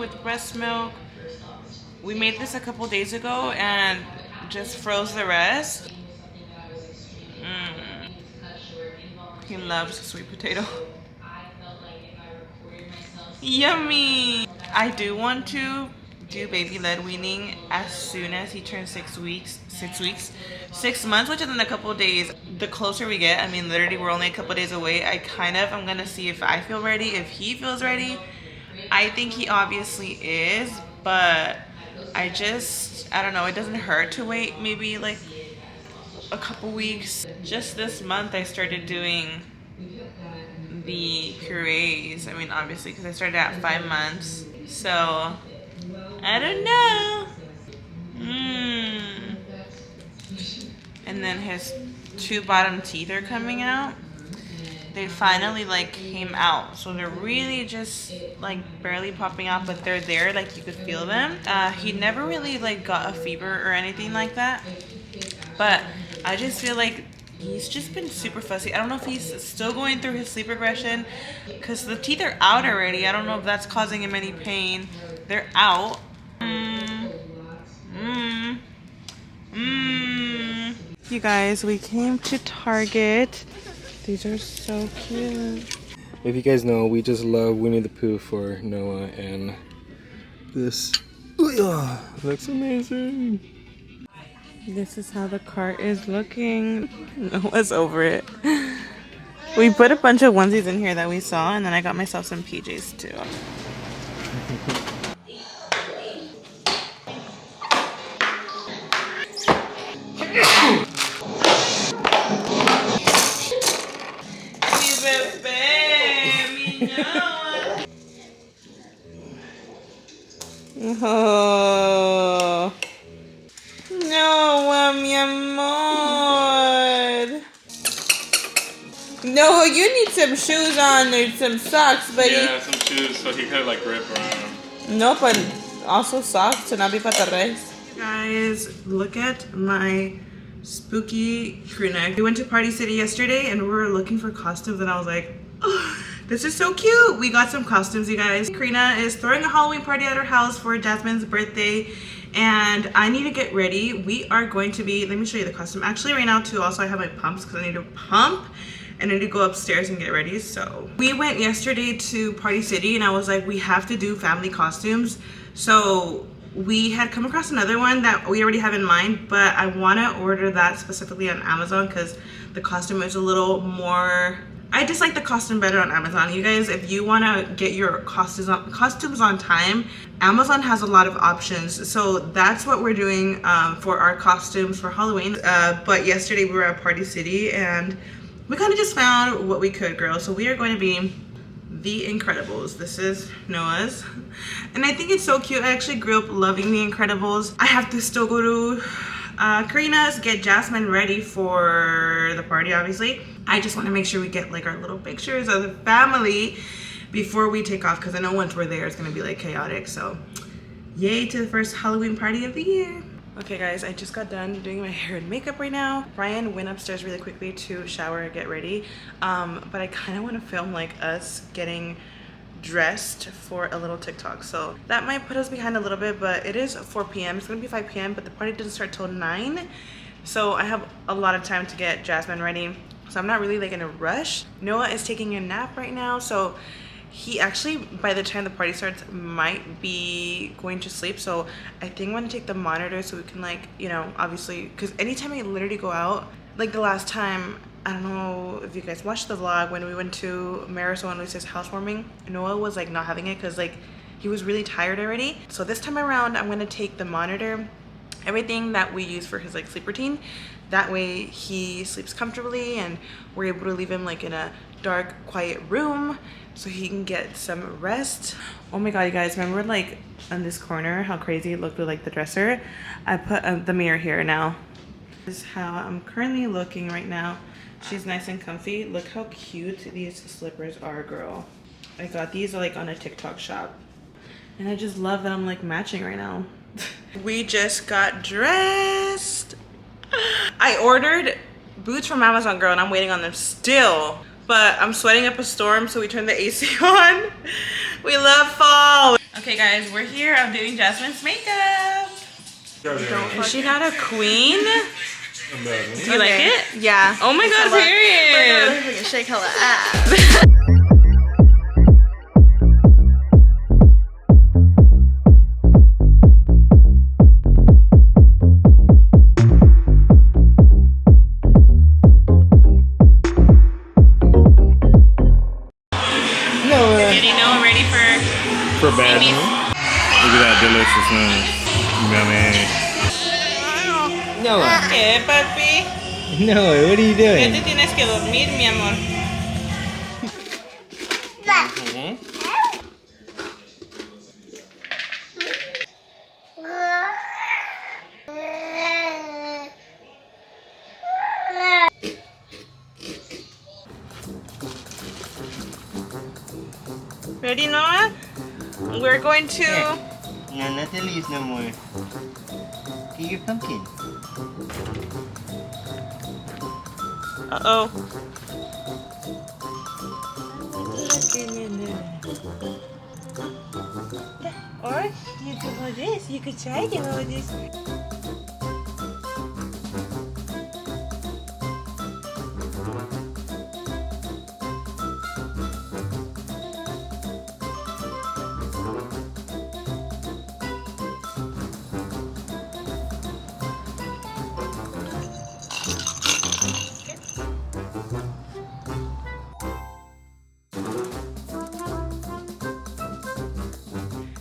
with breast milk. We made this a couple days ago and just froze the rest. He loves sweet potato. Yummy! I do want to do baby-led weaning as soon as he turns 6 weeks. 6 months, which is in a couple of days. The closer we get, I mean, literally we're only a couple of days away. I'm gonna see if I feel ready, if he feels ready. I think he obviously is, but I don't know, it doesn't hurt to wait maybe like a couple weeks. Just this month I started doing the purees. I mean, obviously because I started at 5 months, so I don't know. And then his 2 bottom teeth are coming out. They finally like came out, so they're really just like barely popping out, but they're there, like you could feel them. He never really like got a fever or anything like that, but I just feel like he's just been super fussy. I don't know if he's still going through his sleep regression because the teeth are out already. I don't know if that's causing him any pain. They're out. You guys, we came to Target. These are so cute. If you guys know, we just love Winnie the Pooh for Noah, and this looks amazing. This is how the cart is looking. Noah's over it. We put a bunch of onesies in here that we saw, and then I got myself some PJs too. Oh, no, mi amor. No, you need some shoes on or some socks, buddy. Yeah, some shoes so he could like grip around. No, but also socks to not be patarres. Guys, look at my spooky crew neck. We went to Party City yesterday and we were looking for costumes, and I was like, oh, this is so cute. We got some costumes, you guys. Karina is throwing a Halloween party at her house for Jasmine's birthday, and I need to get ready. We are going to be, let me show you the costume. Actually, right now too, also I have my pumps because I need to pump and I need to go upstairs and get ready. So we went yesterday to Party City and I was like, we have to do family costumes. So we had come across another one that we already have in mind, but I want to order that specifically on Amazon because the costume is a little more, I just like the costume better on Amazon. You guys, if you want to get your costumes on time, Amazon has a lot of options. So that's what we're doing for our costumes for Halloween. But yesterday we were at Party City and we kind of just found what we could, girl. So we are going to be The Incredibles. This is Noah's. And I think it's so cute. I actually grew up loving The Incredibles. I have to still go to Karina's, get Jasmine ready for the party, obviously. I just want to make sure we get like our little pictures of the family before we take off, because I know once we're there it's going to be like chaotic. So yay to the first Halloween party of the year. Okay guys, I just got done doing my hair and makeup right now. Bryan went upstairs really quickly to shower and get ready, but I kind of want to film like us getting dressed for a little TikTok. So that might put us behind a little bit, but it is 4 p.m. It's gonna be 5 p.m. but the party doesn't start till 9, so I have a lot of time to get Jasmine ready. So I'm not really like in a rush. Noah is taking a nap right now, so he actually, by the time the party starts, might be going to sleep. So I think I'm gonna take the monitor so we can like, you know, obviously, because anytime I literally go out, like the last time, I don't know if you guys watched the vlog when we went to Mayra and Luis's housewarming, Noah was like not having it because like he was really tired already. So this time around, I'm gonna take the monitor, everything that we use for his like sleep routine. That way he sleeps comfortably and we're able to leave him like in a dark, quiet room so he can get some rest. Oh my god, you guys, remember like on this corner how crazy it looked with like the dresser? I put the mirror here now. This is how I'm currently looking right now. She's nice and comfy. Look how cute these slippers are, girl. I got these like on a TikTok shop. And I just love that I'm like matching right now. We just got dressed. I ordered boots from Amazon, girl, and I'm waiting on them still. But I'm sweating up a storm, so we turned the AC on. We love fall. Okay, guys, we're here. I'm doing Jasmine's makeup. Is she not a queen? Do you like it? Yeah. Oh my god, period. Shake hella ass. Ready for bed. Look at that deliciousness. Yummy. Noah. ¿Qué, papi? Noah, what are you Ya doing? te tienes que dormir, mi amor. Ready, Noah? We're going to... No, not the leaves no more. Get your pumpkin. Uh-oh. Or you could go this. You could try to go this.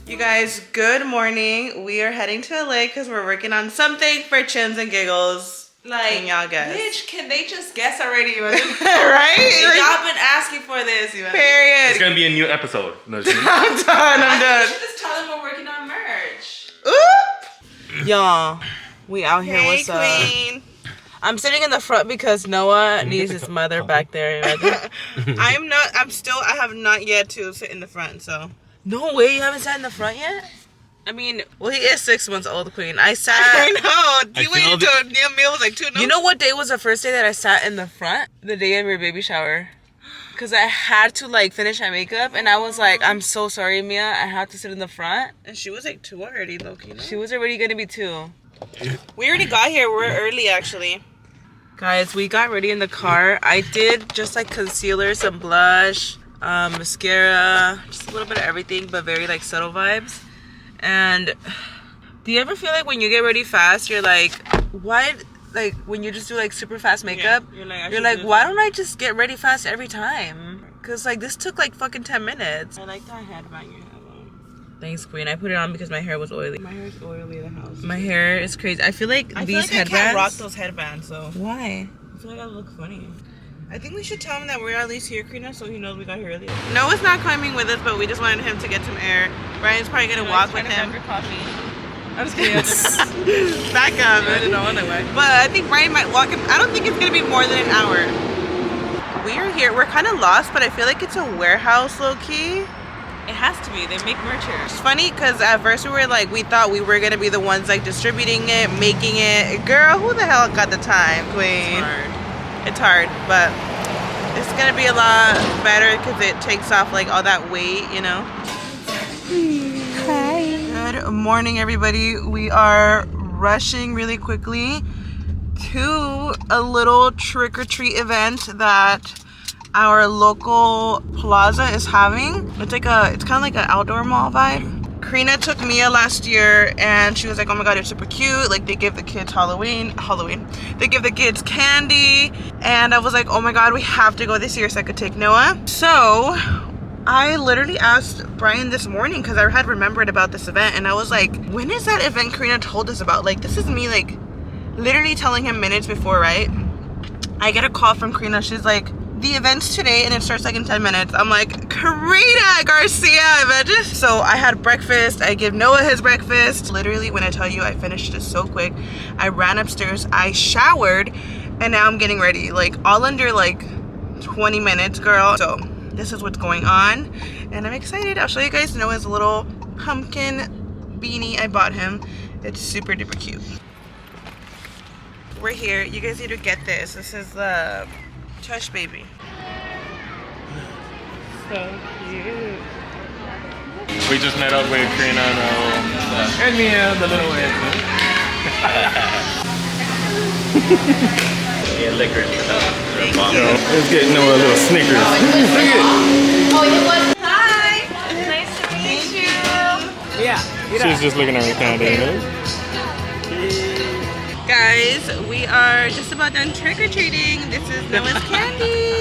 You guys, good morning. We are heading to LA because we're working on something for Chins and Giggles. Like, can y'all guess? Bitch, can they just guess already? Right? Y'all been asking for this. Period. It's gonna be a new episode. No, I'm done. You should just tell them we're working on merch. Oop! Y'all, we out here. Hey, What's up? queen. I'm sitting in the front because Noah needs his mother back there. I have not yet to sit in the front, so. No way, you haven't sat in the front yet? I mean, well, he is 6 months old, queen. I know. You waited until Neil was like 2. No? You know what day was the first day that I sat in the front? The day of your baby shower. Because I had to, like, finish my makeup, and I was like, I'm so sorry, Mia. I have to sit in the front. And she was like 2 already, Loki. No? She was already going to be 2. We already got here. We're early, actually. Guys, we got ready in the car. I did just, like, concealer, some blush, mascara, just a little bit of everything, but very like subtle vibes. And do you ever feel like when you get ready fast, you're like, why, like when you just do like super fast makeup, yeah, you're like why don't I just get ready fast every time? Because like this took like fucking 10 minutes. I like that headband you have on. Thanks, queen. I put it on because my hair was oily. My hair is oily in the house. My hair is crazy. I feel like these headbands, I can't rock those headbands, so. Why? I feel like I look funny. I think we should tell him that we're at least here, Karina, so he knows we got here earlier. Noah's not coming with us, but we just wanted him to get some air. Brian's probably gonna walk with him. I'm just kidding. Back up. I don't know anyway. But I think Brian might walk him. I don't think it's gonna be more than an hour. We are here. We're kind of lost, but I feel like it's a warehouse, low key. It has to be. They make merch here. It's funny because at first we thought we were gonna be the ones like distributing it, making it. Girl, who the hell got the time, queen? It's hard, but it's gonna be a lot better because it takes off like all that weight, you know. Hi. Good morning, everybody. We are rushing really quickly to a little trick-or-treat event that our local plaza is having. It's kind of like an outdoor mall vibe. Karina took Mia last year and she was like, oh my god, it's super cute. Like they give the kids Halloween. They give the kids candy. And I was like, oh my god, we have to go this year so I could take Noah. So I literally asked Brian this morning because I had remembered about this event. And I was like, when is that event Karina told us about? Like this is me like literally telling him minutes before, right? I get a call from Karina. She's like, the event's today and it starts like in 10 minutes. I'm like, Karina Garcia, imagine. So I had breakfast. I give Noah his breakfast. Literally, when I tell you I finished it so quick, I ran upstairs, I showered, and now I'm getting ready. Like all under like 20 minutes, girl. So this is what's going on and I'm excited. I'll show you guys Noah's little pumpkin beanie I bought him. It's super duper cute. We're here. You guys need to get this. This is the Tush baby. So cute. We just met up with Karina and Mia, the little one. Yeah, liquors for them. Let's get Noah a little Snickers. Look at it. Hi. Nice to meet you. Yeah. She's just looking at her candy, you know? Guys, we are just about done trick-or-treating. This is Noah's candy.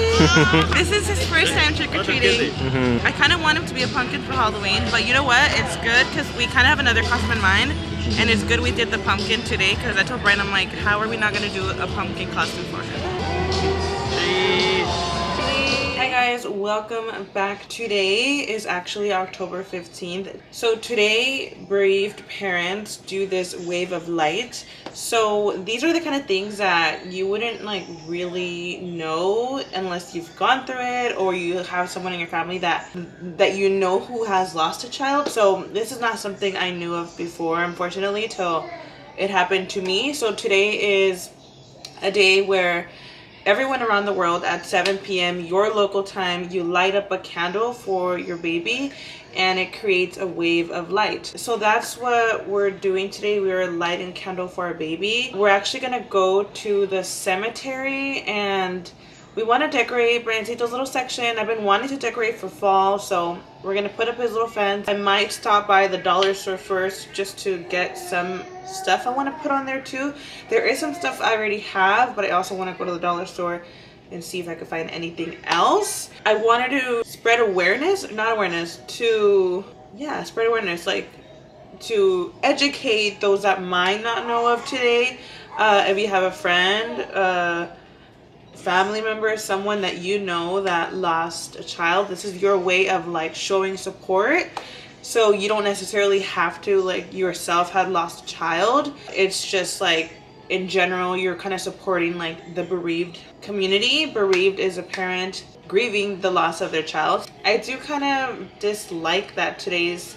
This is his first time trick-or-treating. I kind of want him to be a pumpkin for Halloween, but you know what? It's good because we kind of have another costume in mind. And it's good we did the pumpkin today because I told Bryan, I'm like, how are we not going to do a pumpkin costume for him? Hi guys, welcome back. Today is actually October 15th. So today, bereaved parents do this wave of light. So these are the kind of things that you wouldn't like really know unless you've gone through it or you have someone in your family that you know who has lost a child. So this is not something I knew of before, unfortunately, till it happened to me. So today is a day where everyone around the world at 7 p.m. your local time, you light up a candle for your baby and it creates a wave of light. So that's what we're doing today. We're lighting a candle for our baby. We're actually gonna go to the cemetery and we want to decorate Bryancito's little section. I've been wanting to decorate for fall, so we're gonna put up his little fence. I might stop by the dollar store first just to get some stuff I want to put on there too. There is some stuff I already have, but I also want to go to the dollar store and see if I could find anything else. I wanted to spread awareness, not awareness, spread awareness, like to educate those that might not know of today. If you have a friend, family member, someone that you know that lost a child, this is your way of like showing support. So you don't necessarily have to like yourself had lost a child. It's just like in general you're kind of supporting like the bereaved community. Bereaved is a parent grieving the loss of their child. I do kind of dislike that today's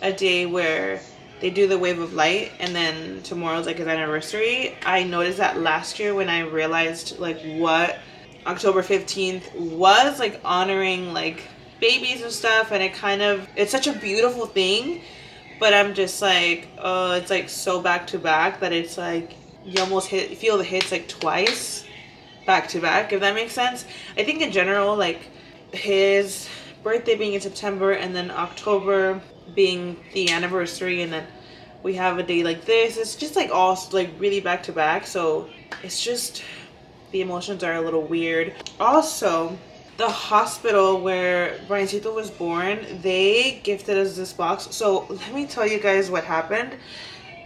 a day where they do the wave of light and then tomorrow's like his anniversary. I noticed that last year when I realized like what October 15th was, like honoring like babies and stuff, and it's such a beautiful thing, but I'm just like, oh, it's like so back to back that it's like you almost feel the hits like twice back to back, if that makes sense. I think in general, like his birthday being in September and then October being the anniversary, and then we have a day like this, it's just like all like really back to back, so it's just the emotions are a little weird. Also, the hospital where Bryancito was born, they gifted us this box. So let me tell you guys what happened.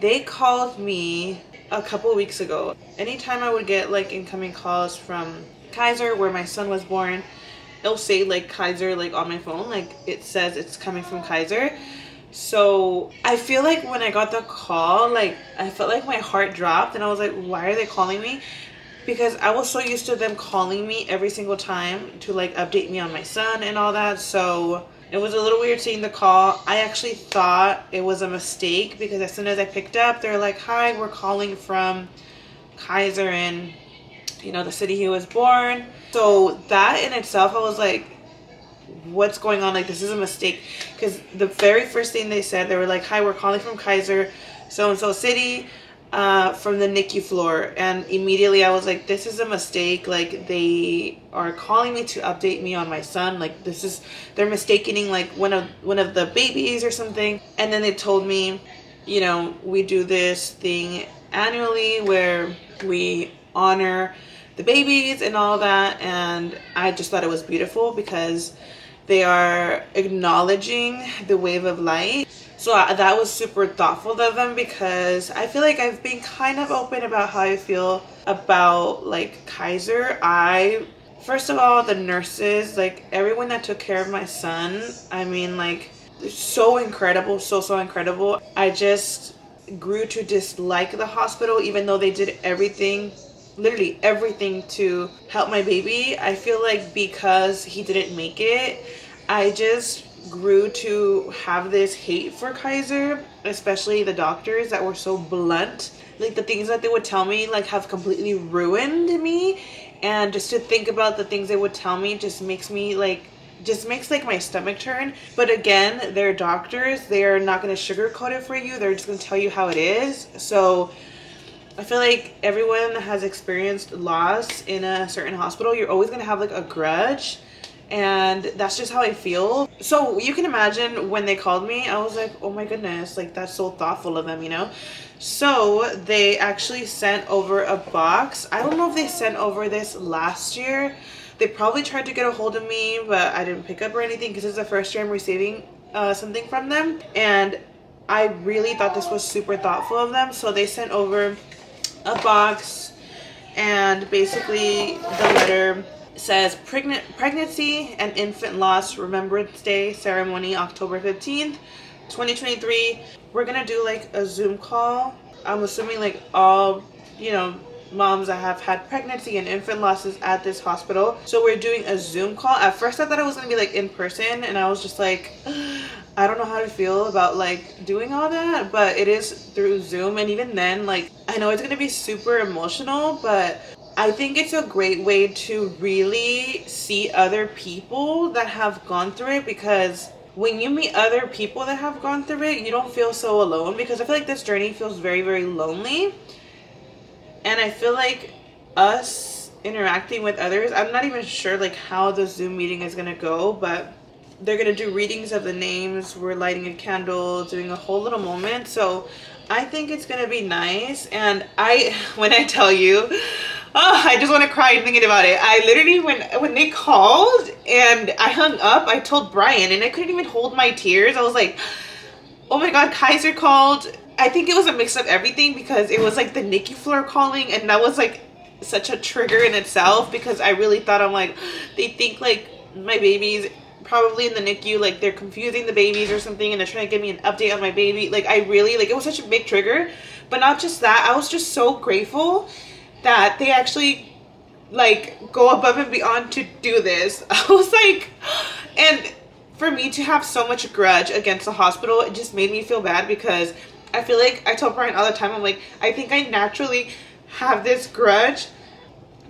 They called me a couple weeks ago. Anytime I would get like incoming calls from Kaiser where my son was born, it'll say like Kaiser like on my phone, like it says it's coming from Kaiser. So I feel like when I got the call, like I felt like my heart dropped and I was like, why are they calling me? Because I was so used to them calling me every single time to like update me on my son and all that. So it was a little weird seeing the call. I actually thought it was a mistake because as soon as I picked up, they're like, hi, we're calling from Kaiser in, you know, the city he was born. So that in itself, I was like, what's going on? Like, this is a mistake. Because the very first thing they said, they were like, hi, we're calling from Kaiser so-and-so city, from the NICU floor. And immediately I was like, this is a mistake. Like, they are calling me to update me on my son. Like, they're mistaking like one of the babies or something. And then they told me, you know, we do this thing annually where we honor the babies and all that. And I just thought it was beautiful because they are acknowledging the wave of light. So that was super thoughtful of them, because I feel like I've been kind of open about how I feel about like Kaiser. First of all, the nurses, like everyone that took care of my son, I mean, like, so incredible, so incredible. I just grew to dislike the hospital, even though they did everything, literally everything to help my baby. I feel like because he didn't make it, I just grew to have this hate for Kaiser, especially the doctors that were so blunt. Like, the things that they would tell me like have completely ruined me, and just to think about the things they would tell me just makes me like just makes like my stomach turn. But again, they're doctors. They're not going to sugarcoat it for you. They're just going to tell you how it is. So I feel like everyone that has experienced loss in a certain hospital, you're always going to have like a grudge. And that's just how I feel. So you can imagine when they called me, I was like, oh my goodness, like that's so thoughtful of them, you know? So they actually sent over a box. I don't know if they sent over this last year. They probably tried to get a hold of me, but I didn't pick up or anything because it's the first year I'm receiving something from them. And I really thought this was super thoughtful of them. So they sent over a box, and basically the letter says pregnancy and infant loss remembrance day ceremony October 15th 2023. We're gonna do like a Zoom call. I'm assuming like all, you know, moms that have had pregnancy and infant losses at this hospital. So we're doing a Zoom call. At first I thought it was gonna be like in person, and I was just like, I don't know how to feel about like doing all that, but it is through Zoom. And even then, like, I know it's gonna be super emotional, but I think it's a great way to really see other people that have gone through it, because when you meet other people that have gone through it, you don't feel so alone, because I feel like this journey feels very, very lonely. And I feel like us interacting with others, I'm not even sure like how the Zoom meeting is gonna go, but they're gonna do readings of the names. We're lighting a candle, doing a whole little moment. So I think it's gonna be nice. And when I tell you, oh, I just want to cry thinking about it. I literally, when they called and I hung up, I told Bryan, and I couldn't even hold my tears. I was like, oh my God, Kaiser called. I think it was a mix of everything, because it was like the NICU floor calling, and that was like such a trigger in itself, because I really thought, I'm like, they think like my baby's probably in the NICU, like they're confusing the babies or something, and they're trying to give me an update on my baby. Like I really, like, it was such a big trigger. But not just that, I was just so grateful that they actually like go above and beyond to do this. I was like, and for me to have so much grudge against the hospital, it just made me feel bad, because I feel like, I tell Bryan all the time, I'm like, I think I naturally have this grudge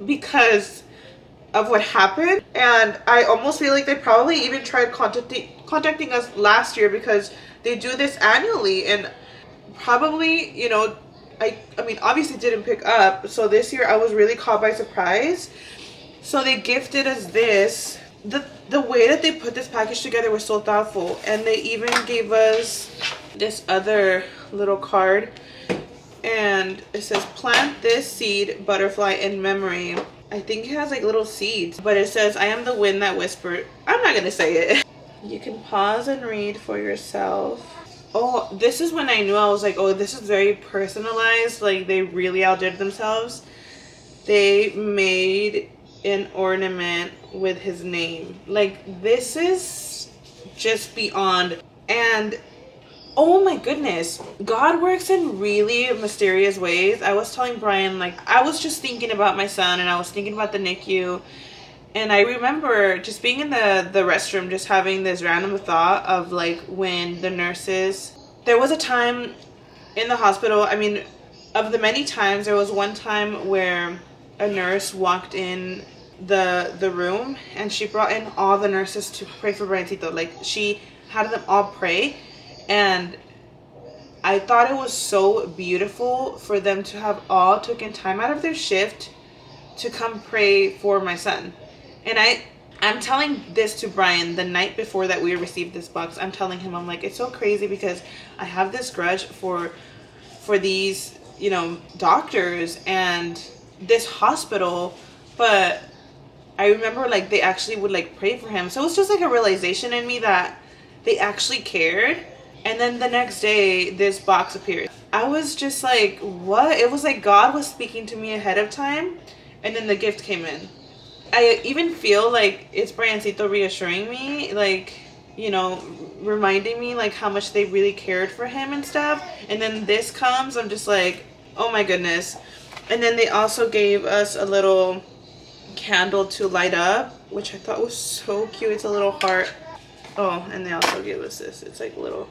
because of what happened. And I almost feel like they probably even tried contacting us last year, because they do this annually, and probably, you know, I mean, obviously didn't pick up. So this year I was really caught by surprise. So they gifted us this. The way that they put this package together was so thoughtful. And they even gave us this other little card. And it says, plant this seed, butterfly, in memory. I think it has like little seeds. But it says, I am the wind that whispered. I'm not going to say it. You can pause and read for yourself. Oh, this is when I knew. I was like, oh, this is very personalized. Like, they really outdid themselves. They made an ornament with his name. Like, this is just beyond. And oh my goodness, God works in really mysterious ways. I was telling Bryan, like, I was just thinking about my son, and I was thinking about the NICU. And I remember just being in the restroom, just having this random thought of like, when the nurses, there was a time in the hospital, I mean, of the many times, there was one time where a nurse walked in the room, and she brought in all the nurses to pray for Bryancito. Like, she had them all pray. And I thought it was so beautiful for them to have all taken time out of their shift to come pray for my son. And I'm telling this to Bryan the night before that we received this box. I'm telling him, I'm like, it's so crazy, because I have this grudge for these, you know, doctors and this hospital, but I remember like they actually would like pray for him. So it was just like a realization in me that they actually cared. And then the next day, this box appeared. I was just like, what? It was like God was speaking to me ahead of time, and then the gift came in. I even feel like it's Bryancito reassuring me, like, you know, reminding me like how much they really cared for him and stuff. And then this comes, I'm just like, oh my goodness. And then they also gave us a little candle to light up, which I thought was so cute. It's a little heart. Oh, and they also gave us this. It's like little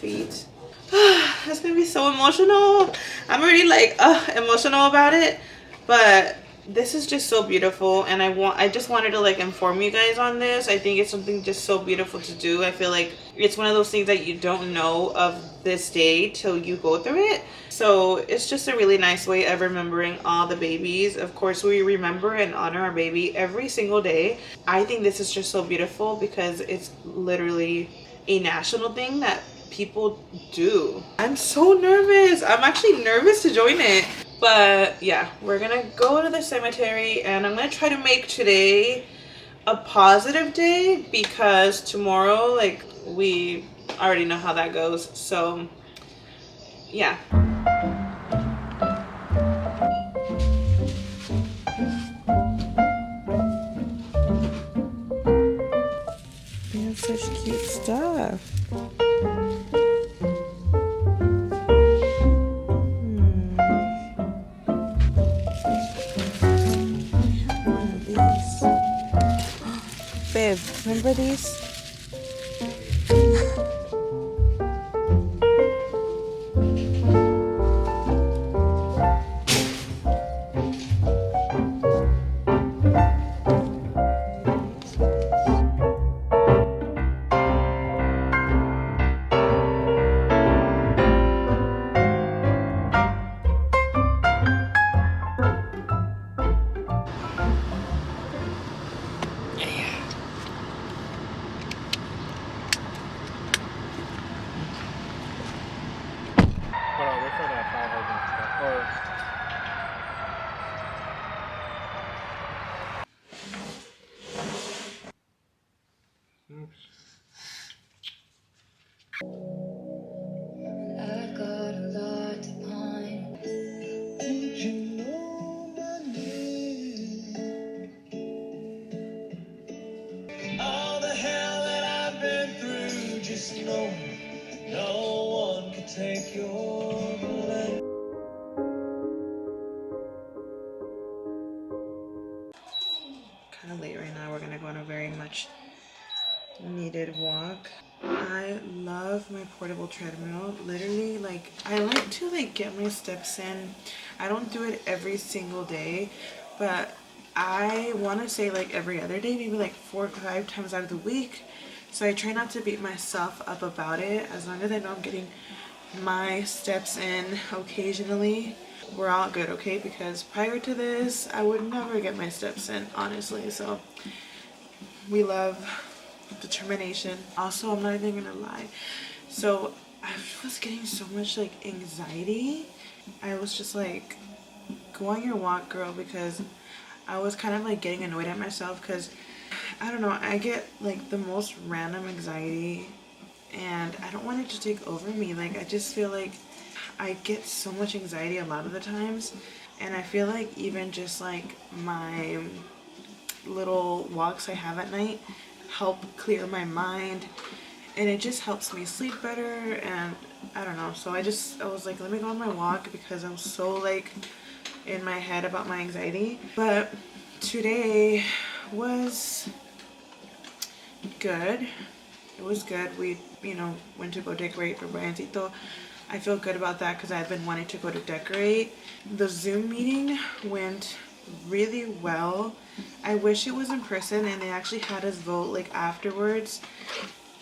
feet. It's gonna be so emotional. I'm already like emotional about it, but this is just so beautiful, and I just wanted to like inform you guys on this. I think it's something just so beautiful to do. I feel like it's one of those things that you don't know of this day till you go through it. So it's just a really nice way of remembering all the babies. Of course, we remember and honor our baby every single day. I think this is just so beautiful because it's literally a national thing that people do. I'm so nervous. I'm actually nervous to join it. But yeah, we're gonna go to the cemetery, and I'm gonna try to make today a positive day because tomorrow, like, we already know how that goes. So yeah. They have such cute stuff. Babe, remember these? Hold on, wait for that fire hydrant. Or I got a lot to pine. Would you know my name? All the hell that I've been through, just know no one can take your blame. Kind of late right now. We're gonna go on a very much needed walk. I love my portable treadmill. Literally, like, I like to like get my steps in. I don't do it every single day, but I want to say like every other day, maybe like 4 or 5 times out of the week. So I try not to beat myself up about it. As long as I know I'm getting my steps in occasionally, we're all good, okay? Because prior to this, I would never get my steps in, honestly. So we love determination. Also, I'm not even gonna lie, so I was getting so much like anxiety. I was just like, go on your walk, girl, because I was kind of like getting annoyed at myself because I don't know, I get like the most random anxiety and I don't want it to take over me. Like, I just feel like I get so much anxiety a lot of the times, and I feel like even just like my little walks I have at night help clear my mind, and it just helps me sleep better. And I don't know, so I was like, let me go on my walk because I'm so like in my head about my anxiety. But today was good. It was good. We, went to go decorate for Bryancito. I feel good about that because I've been wanting to go to decorate. The Zoom meeting went really well. I wish it was in person and they actually had us vote like afterwards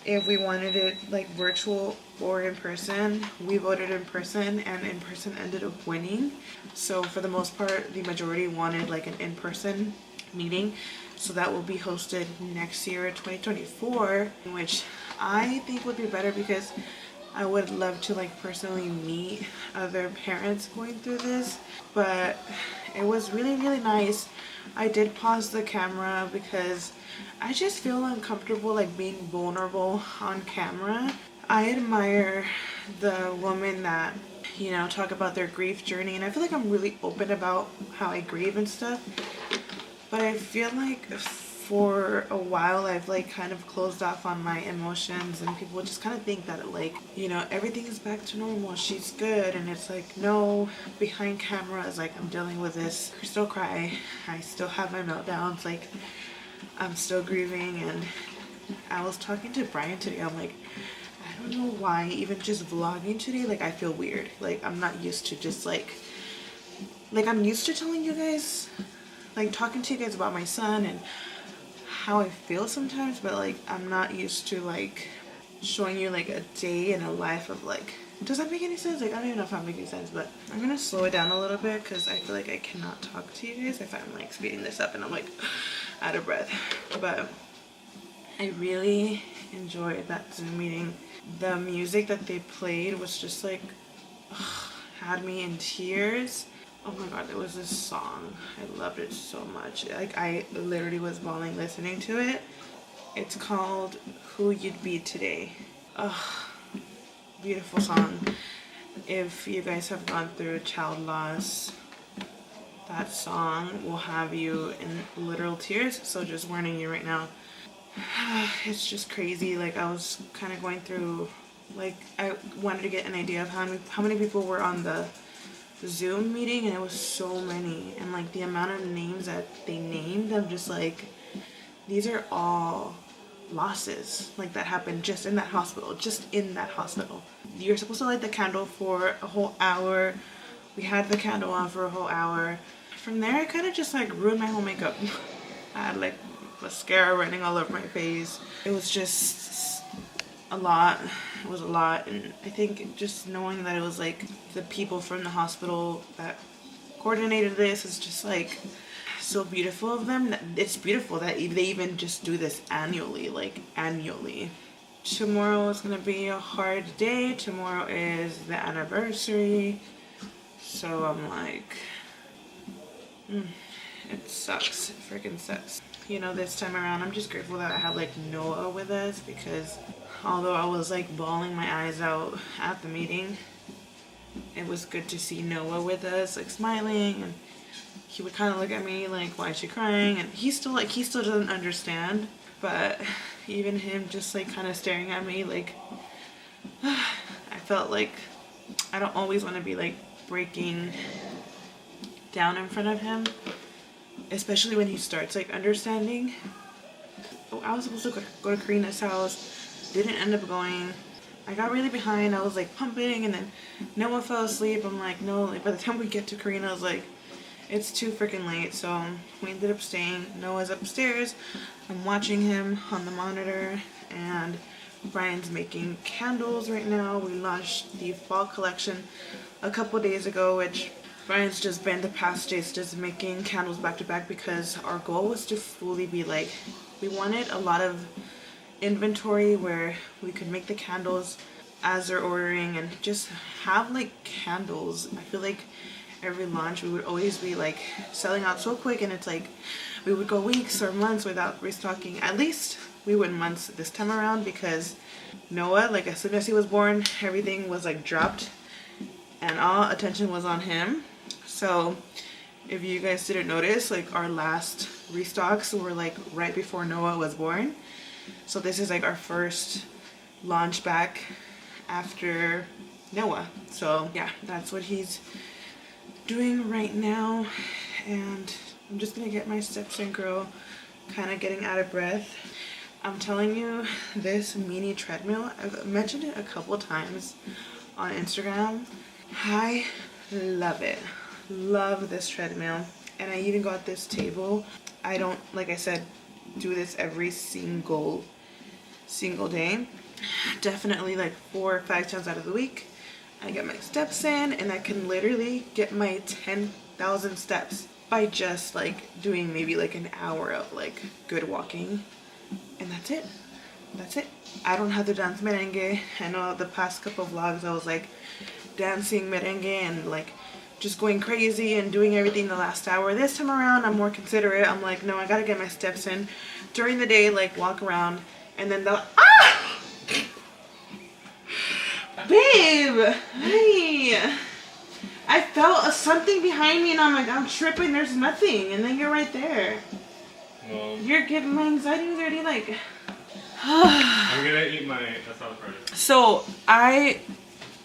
if we wanted it like virtual or in person. We voted in person and in person ended up winning. So for the most part, the majority wanted like an in-person meeting. So that will be hosted next year, 2024, which I think would be better because I would love to like personally meet other parents going through this. But it was really, really nice. I did pause the camera because I just feel uncomfortable like being vulnerable on camera. I admire the women that, talk about their grief journey, and I feel like I'm really open about how I grieve and stuff. But I feel like for a while I've like kind of closed off on my emotions, and people just kind of think that like, everything is back to normal, she's good, and it's like, no, behind camera is like, I'm dealing with this. I still cry, I still have my meltdowns, like I'm still grieving. And I was talking to Bryan today, I'm like, I don't know why even just vlogging today, like I feel weird. Like I'm not used to just like I'm used to telling you guys like talking to you guys about my son and how I feel sometimes, but like I'm not used to like showing you like a day in a life of like, does that make any sense? Like I don't even know if I'm making sense, but I'm gonna slow it down a little bit because I feel like I cannot talk to you guys if I'm like speeding this up and I'm like out of breath. But I really enjoyed that Zoom meeting. The music that they played was just like had me in tears. Oh my god, there was this song. I loved it so much. Like I literally was bawling listening to it. It's called Who You'd Be Today. Oh, beautiful song. If you guys have gone through child loss, that song will have you in literal tears. So just warning you right now. It's just crazy. Like I was kind of going through, like I wanted to get an idea of how many people were on the Zoom meeting, and it was so many, and like the amount of names that they named, I'm just like, these are all losses like that happened just in that hospital, You're supposed to light the candle for a whole hour. We had the candle on for a whole hour. From there I kind of just like ruined my whole makeup. I had like mascara running all over my face. It was just a lot. It was a lot, and I think just knowing that it was like the people from the hospital that coordinated this is just like so beautiful of them. It's beautiful that they even just do this annually, like annually. Tomorrow is gonna be a hard day. Tomorrow is the anniversary, so I'm like, it sucks. It freaking sucks. You know, this time around I'm just grateful that I have like Noah with us, because although I was like bawling my eyes out at the meeting, it was good to see Noah with us, like smiling, and he would kind of look at me like, why is she crying? And he still doesn't understand, but even him just like kind of staring at me, like I felt like I don't always want to be like breaking down in front of him, especially when he starts like understanding. Oh, I was supposed to go to Karina's house, didn't end up going. I got really behind. I was like pumping, and then Noah fell asleep. I'm like, no, like by the time we get to Karina, I was like, it's too freaking late. So we ended up staying. Noah's upstairs. I'm watching him on the monitor, and Bryan's making candles right now. We launched the fall collection a couple days ago, which Bryan's just spent the past days just making candles back to back, because our goal was to fully be like, we wanted a lot of inventory where we could make the candles as they're ordering and just have like candles. I feel like every launch we would always be like selling out so quick, and it's like we would go weeks or months without restocking. At least we went months this time around, because Noah, like as soon as he was born, everything was like dropped and all attention was on him. So if you guys didn't notice, like our last restocks were like right before Noah was born. So this is like our first launch back after Noah. So yeah, that's what he's doing right now. And I'm just gonna get my steps in, girl. Kind of getting out of breath. I'm telling you, this mini treadmill, I've mentioned it a couple times on Instagram. I love it. Love this treadmill. And I even got this table. I don't, like I said, do this every single day. Definitely like 4 or 5 times out of the week. I get my steps in, and I can literally get my 10,000 steps by just like doing maybe like an hour of like good walking. And that's it. That's it. I don't have to dance merengue. I know the past couple vlogs I was like dancing merengue and like just going crazy and doing everything the last hour. This time around I'm more considerate. I'm like, no, I gotta get my steps in during the day, like walk around, and then they'll babe, hey, I felt something behind me, and I'm like, I'm tripping, there's nothing, and then you're right there. Well, you're giving my anxiety was already like I'm gonna eat my salad fries. So I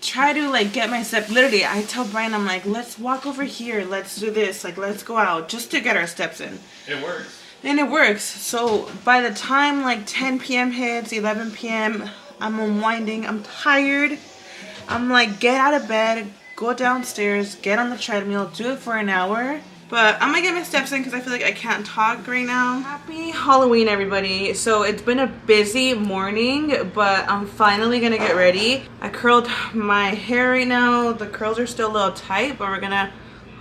try to like get my step. Literally, I tell Bryan, I'm like, let's walk over here, let's do this, like let's go out just to get our steps in. It works. And it works. So by the time like 10 p.m. hits, 11 p.m., I'm unwinding, I'm tired. I'm like, get out of bed, go downstairs, get on the treadmill, do it for an hour, But I'm gonna get my steps in because I feel like I can't talk right now. Happy Halloween, everybody. So it's been a busy morning, but I'm finally gonna get ready. I curled my hair right now. The curls are still a little tight, but we're gonna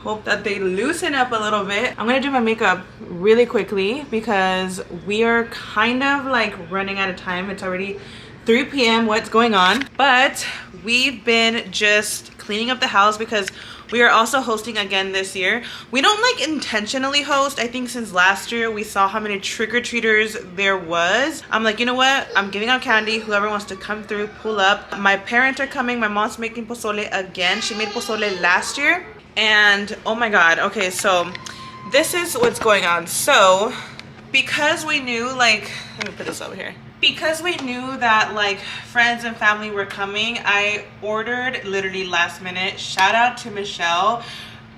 hope that they loosen up a little bit. I'm gonna do my makeup really quickly because we are kind of like running out of time. It's already 3 p.m. What's going on? But we've been just cleaning up the house because we are also hosting again this year. We don't like intentionally host. I think since last year we saw how many trick-or-treaters there was. I'm like, you know what? I'm giving out candy. Whoever wants to come through, pull up. My parents are coming. My mom's making pozole again. She made pozole last year. And oh my God. Okay, so this is what's going on. So because we knew, like, let me put this over here. Because we knew that like friends and family were coming, I ordered literally last minute. Shout out to Michelle,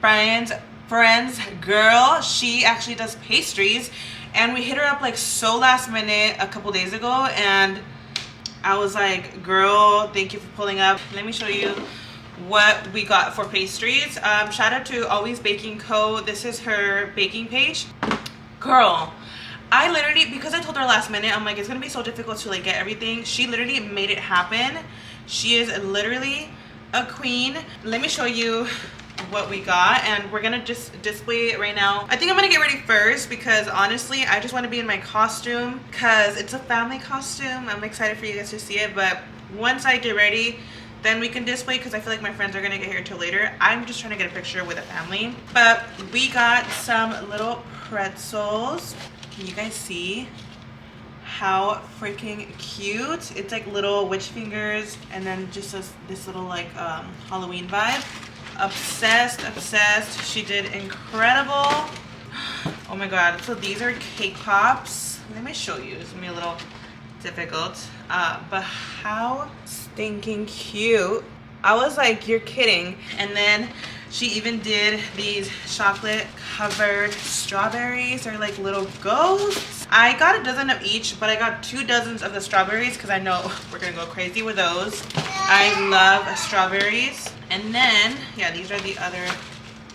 Bryan's friend's girl. She actually does pastries, and we hit her up like so last minute a couple days ago, and I was like, girl, thank you for pulling up. Let me show you what we got for pastries. Shout out to Always Baking Co. This is her baking page. Girl, I literally, because I told her last minute, I'm like, it's gonna be so difficult to like get everything. She literally made it happen. She is literally a queen. Let me show you what we got, and we're gonna just display it right now. I think I'm gonna get ready first because honestly, I just want to be in my costume because it's a family costume. I'm excited for you guys to see it, but once I get ready, then we can display because I feel like my friends are gonna get here till later. I'm just trying to get a picture with a family. But we got some little pretzels. Can you guys see how freaking cute? It's like little witch fingers, and then just this little like Halloween vibe. Obsessed, obsessed. She did incredible. Oh my God. So these are cake pops. Let me show you. It's gonna be a little difficult, but how stinking cute. I was like, you're kidding. And then she even did these chocolate covered strawberries. They're like little ghosts. I got a dozen of each, but I got 2 dozens of the strawberries because I know we're gonna go crazy with those. I love strawberries. And then, yeah, these are the other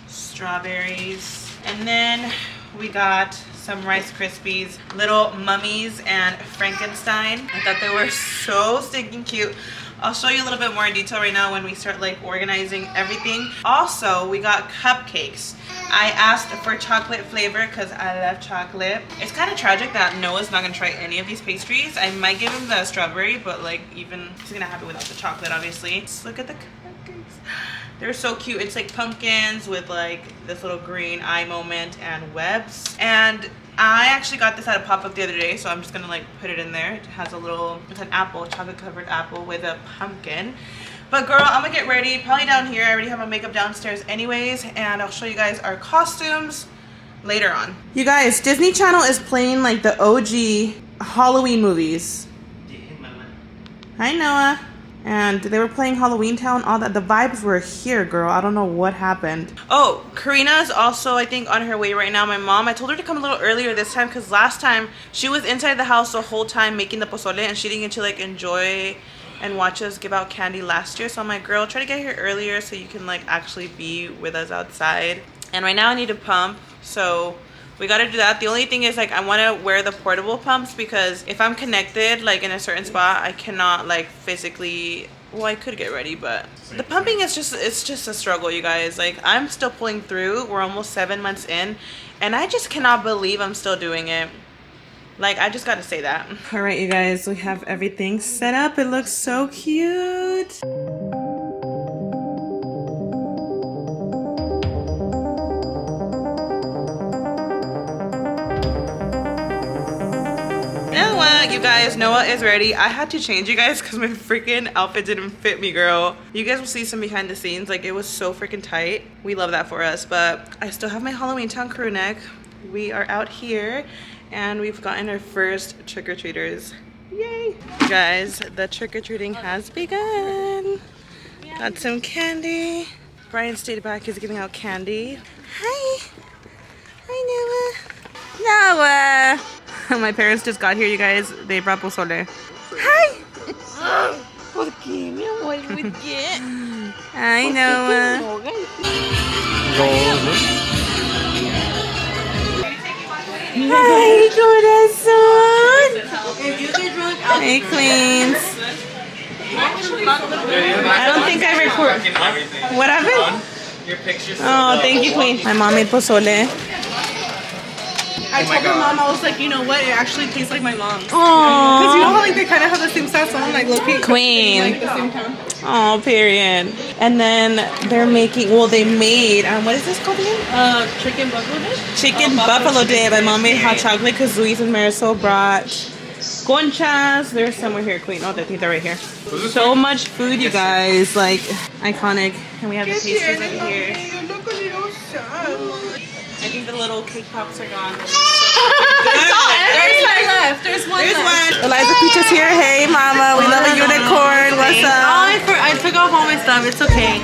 strawberries. And then we got some Rice Krispies, little mummies and Frankenstein. I thought they were so stinking cute. I'll show you a little bit more in detail right now when we start like organizing everything. Also, we got cupcakes. I asked for chocolate flavor because I love chocolate. It's kind of tragic that Noah's not gonna try any of these pastries. I might give him the strawberry, but like even he's gonna have it without the chocolate, obviously. Just look at the cupcakes. They're so cute. It's like pumpkins with like this little green eye moment and webs. And I actually got this at a pop-up the other day, so I'm just gonna like put it in there. It has a little, it's an apple, chocolate covered apple with a pumpkin. But girl, I'm gonna get ready, probably down here. I already have my makeup downstairs anyways, and I'll show you guys our costumes later on. You guys, Disney Channel is playing like the OG Halloween movies. Hi Noah. And they were playing Halloween Town, all that. The vibes were here, girl. I don't know what happened. Oh, Karina's also, I think, on her way right now. My mom, I told her to come a little earlier this time because last time she was inside the house the whole time making the pozole, and she didn't get to like enjoy and watch us give out candy last year. So I'm like, girl, try to get here earlier so you can like actually be with us outside. And right now I need to pump, so we gotta do that. The only thing is like I want to wear the portable pumps because if I'm connected like in a certain spot, I cannot like physically, well, I could get ready, but the pumping is just, it's just a struggle, you guys. Like I'm still pulling through. We're almost 7 months in and I just cannot believe I'm still doing it. Like, I just gotta say that. All right, you guys, we have everything set up. It looks so cute. Noah, you guys, Noah is ready. I had to change, you guys, because my freaking outfit didn't fit me, girl. You guys will see some behind the scenes. Like, it was so freaking tight. We love that for us, but I still have my Halloween Town crew neck. We are out here. And we've gotten our first trick-or-treaters. Yay! Guys, the trick-or-treating has begun. Got some candy. Bryan stayed back. He's giving out candy. Hi! Hi, Noah! Noah! My parents just got here, you guys. They brought pozole. Hi! ¿Por qué, mi amor? ¿Por qué? Hi, Noah. Hi, corazón. If you get drunk, Hey, queens. I don't think I record. What happened? Your picture's Oh, thank you, queen. My mom made pozole. I told my mom, I was like, you know what? It actually tastes like my mom's. Oh, Because you know how like they kind of have the same style, so I'm like, low-key, Queen. like the same town. oh, period. And then they're making. Well, they made. What is this called again? Chicken buffalo dip? Chicken buffalo dip. My mom made hot chocolate because Luis and Marisol brought conchas. There's somewhere here, queen. Oh, I think they're right here. So much food, you guys. Like, iconic. And we have the pastries over here. I think the little cake pops are gone. There's one left. There's one left. Eliza Peach is here. Hey, mama. We love a unicorn. What's up? I took off all my stuff. It's okay.